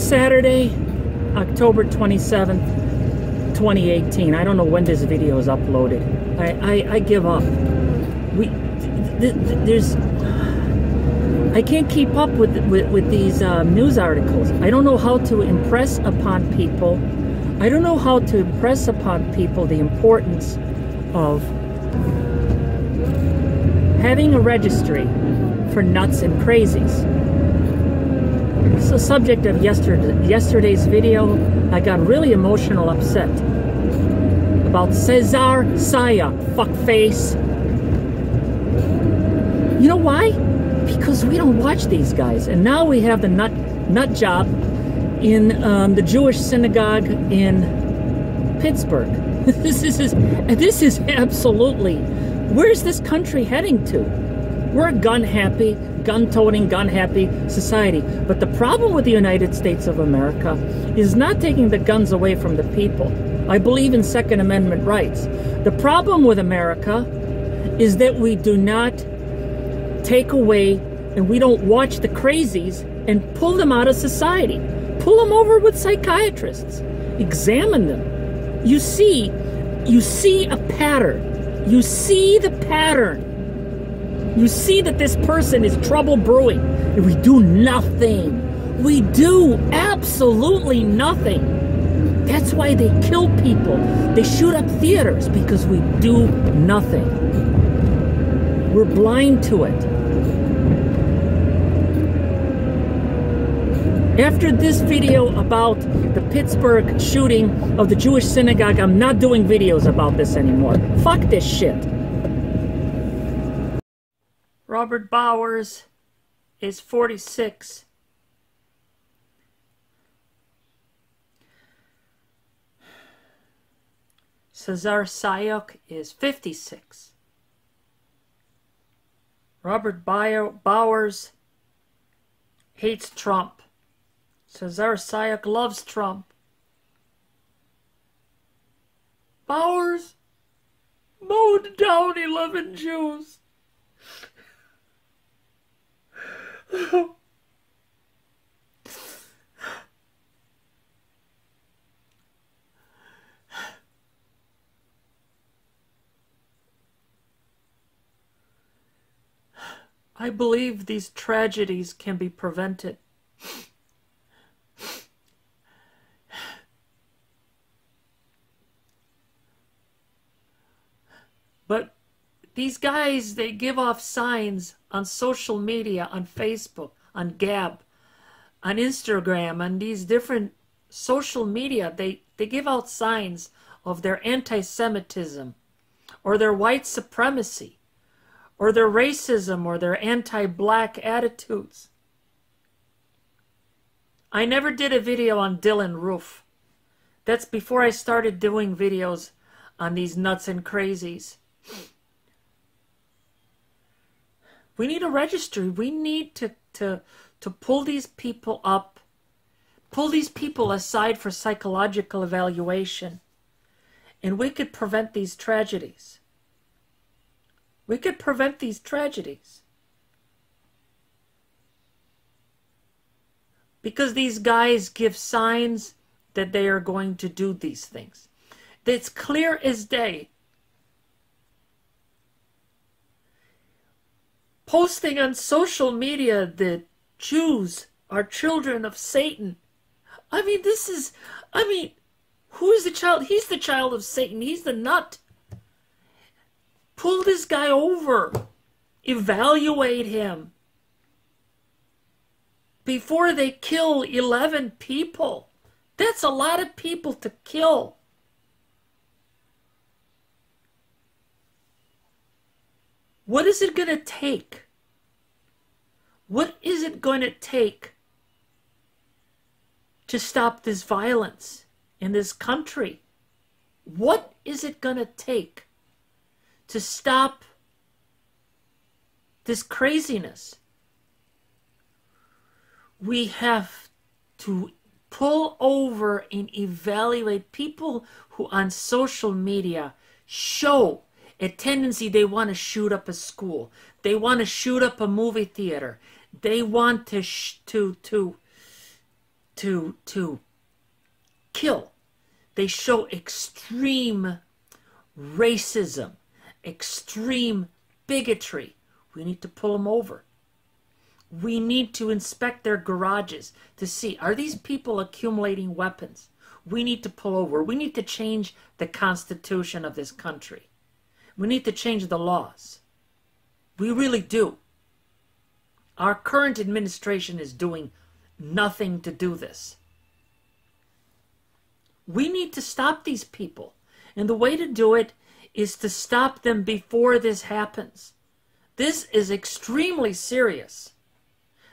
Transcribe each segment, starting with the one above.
Saturday, October 27th, 2018. I don't know when this video is uploaded. I give up. I can't keep up with these news articles. I don't know how to impress upon people. I don't know how to impress upon people the importance of having a registry for nuts and crazies. It's the subject of yesterday's video. I got really emotional upset about Cesar Sayoc, fuckface. You know why? Because we don't watch these guys. And now we have the nut job in the Jewish synagogue in Pittsburgh. This is absolutely, where's this country heading to? We're a gun-happy, gun-toting, gun-happy society. But the problem with the United States of America is not taking the guns away from the people. I believe in Second Amendment rights. The problem with America is that we do not take away and we don't watch the crazies and pull them out of society. Pull them over with psychiatrists. Examine them. You see a pattern. You see the pattern. You see that this person is trouble brewing, and we do nothing. We do absolutely nothing. That's why they kill people. They shoot up theaters, because we do nothing. We're blind to it. After this video about the Pittsburgh shooting of the Jewish synagogue, I'm not doing videos about this anymore. Fuck this shit. Robert Bowers is 46. Cesar Sayoc is 56. Robert Bowers hates Trump. Cesar Sayoc loves Trump. Bowers mowed down 11 Jews. I believe these tragedies can be prevented. But these guys, they give off signs on social media, on Facebook, on Gab, on Instagram, on these different social media. They give out signs of their anti-Semitism, or their white supremacy, or their racism, or their anti-black attitudes. I never did a video on Dylan Roof. That's before I started doing videos on these nuts and crazies. We need a registry. We need to pull these people up, pull these people aside for psychological evaluation, and we could prevent these tragedies. We could prevent these tragedies. Because these guys give signs that they are going to do these things. It's clear as day. Posting on social media that Jews are children of Satan. I mean, who is the child? He's the child of Satan. He's the nut. Pull this guy over. Evaluate him. Before they kill 11 people. That's a lot of people to kill. What is it going to take? What is it going to take to stop this violence in this country? What is it going to take to stop this craziness? We have to pull over and evaluate people who on social media show a tendency. They want to shoot up a school. They want to shoot up a movie theater. They want to to kill. They show extreme racism, extreme bigotry. We need to pull them over. We need to inspect their garages to see, are these people accumulating weapons? We need to pull over. We need to change the Constitution of this country. We need to change the laws. We really do. Our current administration is doing nothing to do this. We need to stop these people. And the way to do it is to stop them before this happens. This is extremely serious.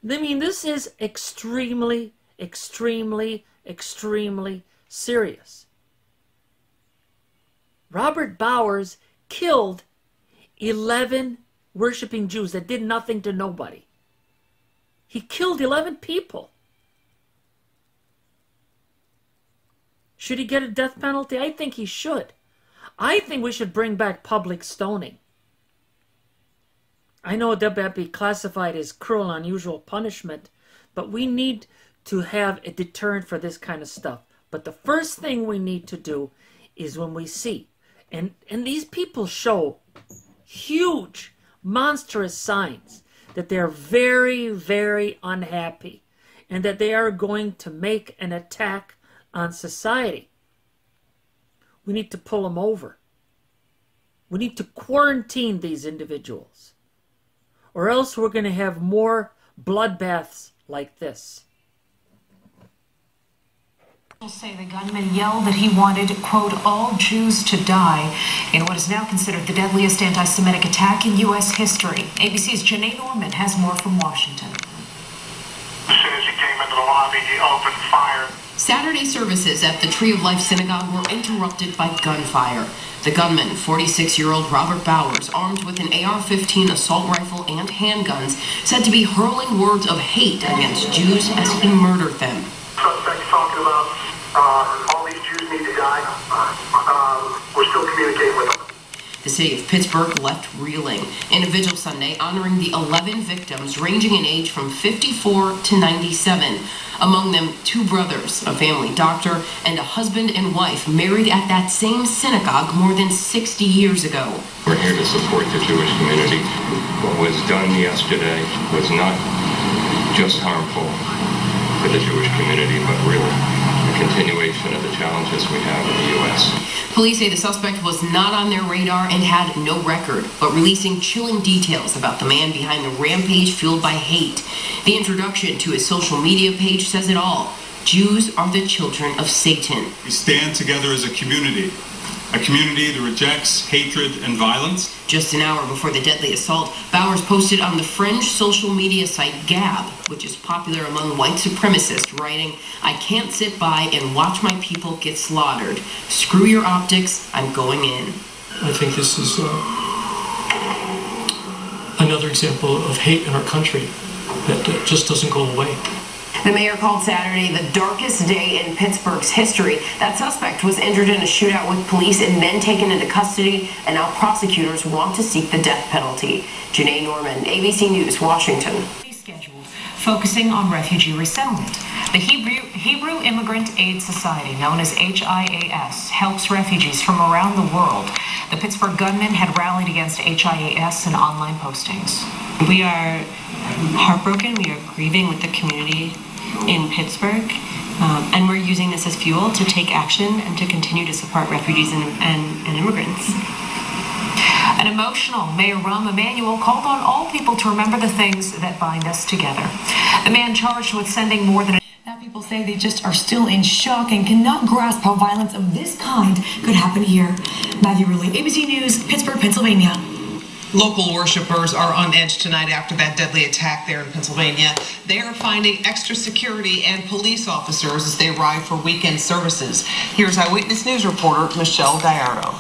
I mean, this is extremely, extremely, extremely serious. Robert Bowers killed 11 worshiping Jews that did nothing to nobody. He killed 11 people. Should he get a death penalty? I think he should. I think we should bring back public stoning. I know that would be classified as cruel and unusual punishment, but we need to have a deterrent for this kind of stuff. But the first thing we need to do is when we see, and these people show huge, monstrous signs that they're very, very unhappy and that they are going to make an attack on society. We need to pull them over. We need to quarantine these individuals, or else we're going to have more bloodbaths like this. Say the gunman yelled that he wanted, quote, all Jews to die in what is now considered the deadliest anti-Semitic attack in U.S. history. ABC's Janae Norman has more from Washington. As soon as he came into the lobby, he opened fire. Saturday services at the Tree of Life Synagogue were interrupted by gunfire. The gunman, 46-year-old Robert Bowers, armed with an AR-15 assault rifle and handguns, said to be hurling words of hate against Jews as he murdered them. Suspects talking about all these Jews need to die. We're still communicating with them. The city of Pittsburgh left reeling in a vigil Sunday honoring the 11 victims ranging in age from 54 to 97. Among them, 2 brothers, a family doctor, and a husband and wife married at that same synagogue more than 60 years ago. We're here to support the Jewish community. What was done yesterday was not just harmful for the Jewish community, but really a continuation of the challenges we have in the U.S. Police say the suspect was not on their radar and had no record, but releasing chilling details about the man behind the rampage fueled by hate. The introduction to his social media page says it all. Jews are the children of Satan. We stand together as a community that rejects hatred and violence. Just an hour before the deadly assault, Bowers posted on the fringe social media site Gab, which is popular among white supremacists, writing, I can't sit by and watch my people get slaughtered. Screw your optics, I'm going in. I think this is another example of hate in our country that just doesn't go away. The mayor called Saturday the darkest day in Pittsburgh's history. That suspect was injured in a shootout with police and then taken into custody, and now prosecutors want to seek the death penalty. Janae Norman, ABC News, Washington. Scheduled, focusing on refugee resettlement. The Hebrew Immigrant Aid Society, known as HIAS, helps refugees from around the world. The Pittsburgh gunman had rallied against HIAS in online postings. We are heartbroken. We are grieving with the community in Pittsburgh, and we're using this as fuel to take action and to continue to support refugees and immigrants. An emotional Mayor Rahm Emanuel called on all people to remember the things that bind us together. The man charged with sending more than Now people say they just are still in shock and cannot grasp how violence of this kind could happen here. Matthew Ruley, ABC News, Pittsburgh, Pennsylvania. Local worshipers are on edge tonight after that deadly attack there in Pennsylvania. They are finding extra security and police officers as they arrive for weekend services. Here's Eyewitness News reporter Michelle Gallardo.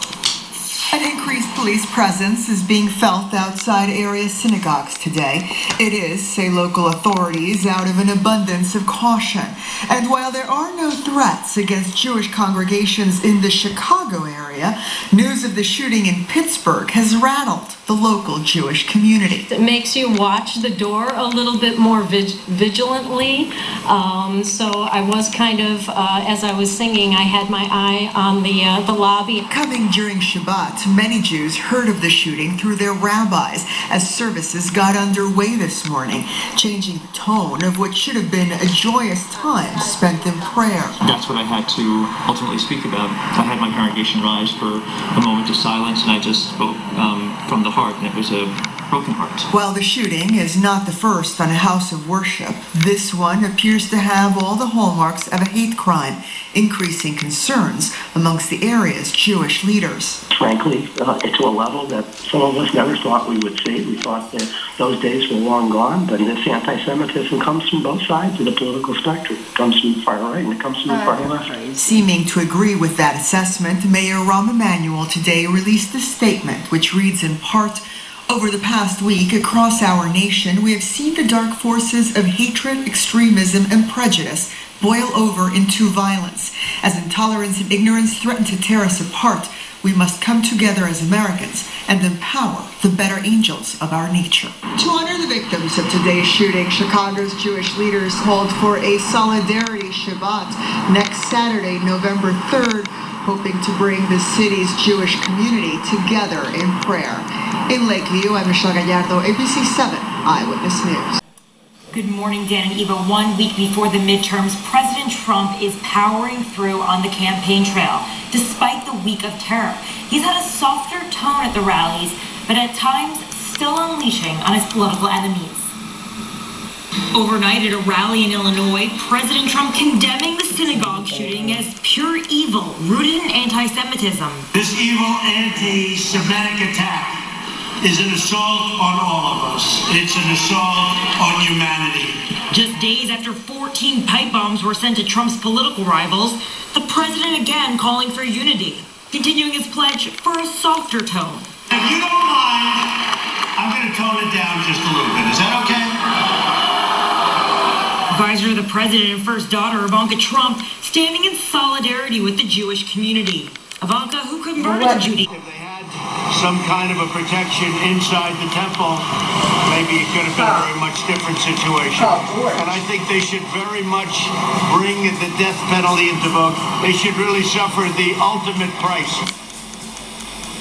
An increased police presence is being felt outside area synagogues today. It is, say local authorities, out of an abundance of caution. And while there are no threats against Jewish congregations in the Chicago area, news of the shooting in Pittsburgh has rattled the local Jewish community. It makes you watch the door a little bit more vigilantly. So I was kind of, as I was singing, I had my eye on the lobby. Coming during Shabbat, many Jews heard of the shooting through their rabbis as services got underway this morning, changing the tone of what should have been a joyous time spent in prayer. That's what I had to ultimately speak about. I had my congregation rise for a moment of silence, and I just spoke from the heart, and it was a broken heart. While the shooting is not the first on a house of worship, this one appears to have all the hallmarks of a hate crime, increasing concerns amongst the area's Jewish leaders. Frankly, to a level that some of us never thought we would see. We thought that those days were long gone, but this anti-Semitism comes from both sides of the political spectrum. It comes from the far right and it comes from the far left. Seeming to agree with that assessment, Mayor Rahm Emanuel today released a statement which reads in part, "Over the past week, across our nation, we have seen the dark forces of hatred, extremism, and prejudice boil over into violence. As intolerance and ignorance threaten to tear us apart, we must come together as Americans and empower the better angels of our nature." To honor the victims of today's shooting, Chicago's Jewish leaders called for a solidarity Shabbat next Saturday, November 3rd, hoping to bring the city's Jewish community together in prayer. In Lakeview, I'm Michelle Gallardo, ABC 7 Eyewitness News. Good morning, Dan and Eva. 1 week before the midterms, President Trump is powering through on the campaign trail, despite the week of terror. He's had a softer tone at the rallies, but at times still unleashing on his political enemies. Overnight at a rally in Illinois, President Trump condemning the synagogue shooting as pure evil, rooted in anti-Semitism. This evil anti-Semitic attack is an assault on all of us. It's an assault on humanity. Just days after 14 pipe bombs were sent to Trump's political rivals, the president again calling for unity, continuing his pledge for a softer tone. If you don't mind, I'm going to tone it down just a little bit. Is that okay? Advisor to the president and first daughter, Ivanka Trump, standing in solidarity with the Jewish community. Ivanka, who converted to Judaism. Some kind of a protection inside the temple, maybe it could have been a very much different situation. And I think they should very much bring the death penalty into vogue. They should really suffer the ultimate price.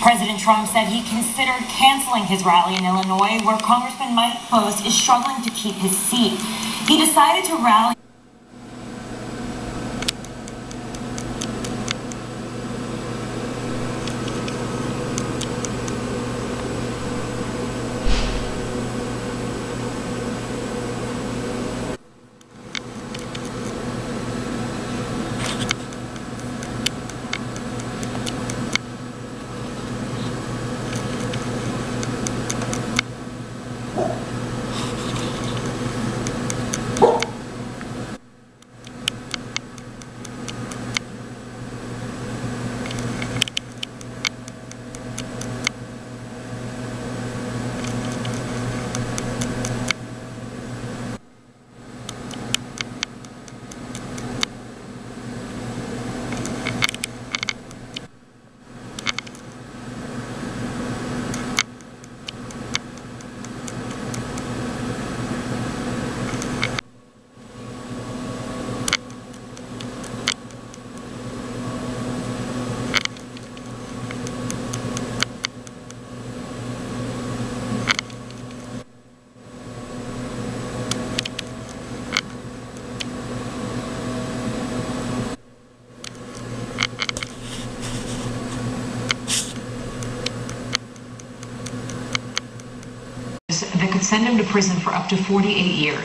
President Trump said he considered canceling his rally in Illinois, where Congressman Mike Post is struggling to keep his seat. He decided to rally. That could send him to prison for up to 48 years.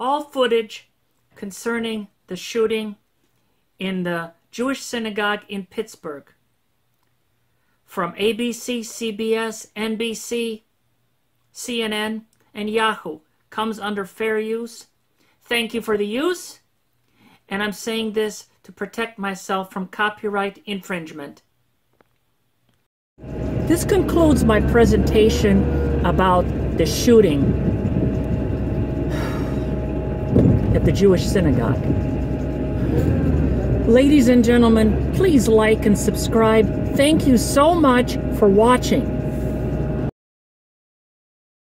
all footage concerning the shooting in the Jewish synagogue in Pittsburgh from ABC, CBS, NBC, CNN, and Yahoo comes under fair use. Thank you for the use, and I'm saying this to protect myself from copyright infringement. This concludes my presentation about the shooting at the Jewish synagogue. Ladies and gentlemen, please like and subscribe. Thank you so much for watching.